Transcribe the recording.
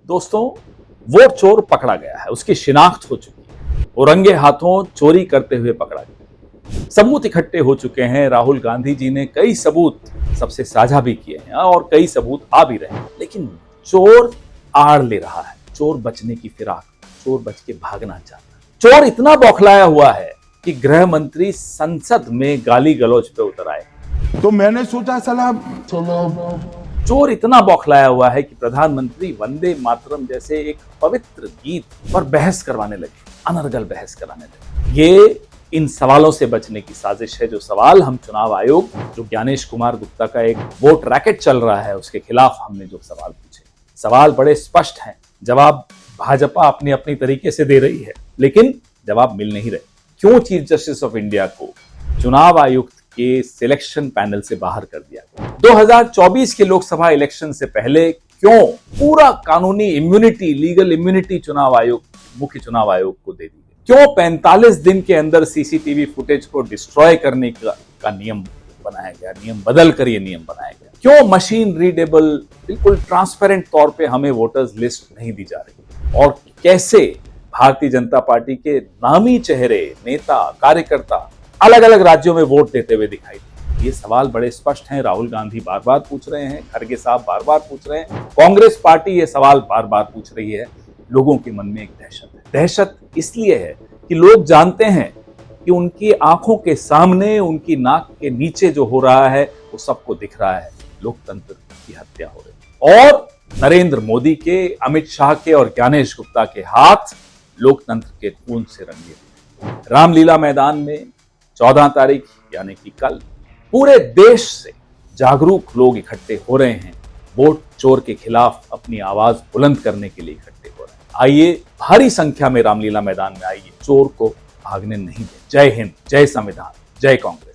दोस्तों, वो चोर पकड़ा गया है, उसकी शिनाख्त हो चुकी है, वो रंगे हाथों चोरी करते हुए पकड़ा गया। सबूत इकट्ठे हो चुके हैं। राहुल गांधी जी ने कई सबूत सबसे साझा भी किए हैं और कई सबूत आ भी रहे हैं, लेकिन चोर आड़ ले रहा है। चोर बचने की फिराक, चोर बच के भागना चाहता है। चोर इतना बौखलाया हुआ है कि गृह मंत्री संसद में गाली गलौज पे उतर आए। तो मैंने सोचा सलाम चोर इतना बौखलाया हुआ है कि प्रधानमंत्री वंदे मातरम जैसे एक पवित्र गीत पर बहस करवाने लगे, अनर्गल बहस कराने लगे। ये इन सवालों से बचने की साजिश है। जो सवाल हम चुनाव आयोग, जो ज्ञानेश कुमार गुप्ता का एक वोट रैकेट चल रहा है, उसके खिलाफ हमने जो सवाल पूछे, सवाल बड़े स्पष्ट हैं। जवाब भाजपा अपनी अपनी तरीके से दे रही है, लेकिन जवाब मिल नहीं रहे। क्यों चीफ जस्टिस ऑफ इंडिया को चुनाव आयुक्त के सिलेक्शन पैनल से बाहर कर दिया गया? 2024 के लोकसभा इलेक्शन से पहले क्यों पूरा कानूनी इम्यूनिटी, लीगल इम्यूनिटी चुनाव आयोग, मुख्य चुनाव आयोग को दे दी गई? क्यों 45 दिन के अंदर सीसीटीवी फुटेज को डिस्ट्रॉय करने का नियम बनाया गया, नियम बदल कर यह नियम बनाया गया? क्यों मशीन रीडेबल, बिल्कुल ट्रांसपेरेंट तौर पे हमें वोटर्स लिस्ट नहीं दी जा रही? और कैसे भारतीय जनता पार्टी के नामी चेहरे, नेता, कार्यकर्ता अलग अलग राज्यों में वोट देते हुए दिखाई दे? ये सवाल बड़े स्पष्ट हैं। राहुल गांधी बार बार पूछ रहे हैं, खड़गे साहब बार बार पूछ रहे हैं, कांग्रेस पार्टी ये सवाल बार बार पूछ रही है। लोगों के मन में एक दहशत है। दहशत इसलिए है कि लोग जानते हैं कि उनकी आंखों के सामने, उनकी नाक के नीचे जो हो रहा है वो सबको दिख रहा है। लोकतंत्र की हत्या हो रही है और नरेंद्र मोदी के, अमित शाह के और ज्ञानेश गुप्ता के हाथ लोकतंत्र के खून से रंगे। रामलीला मैदान में 14 तारीख यानी कि कल पूरे देश से जागरूक लोग इकट्ठे हो रहे हैं। वोट चोर के खिलाफ अपनी आवाज बुलंद करने के लिए इकट्ठे हो रहे हैं। आइए, भारी संख्या में रामलीला मैदान में आइए, चोर को भागने नहीं दें। जय हिंद, जय संविधान, जय कांग्रेस।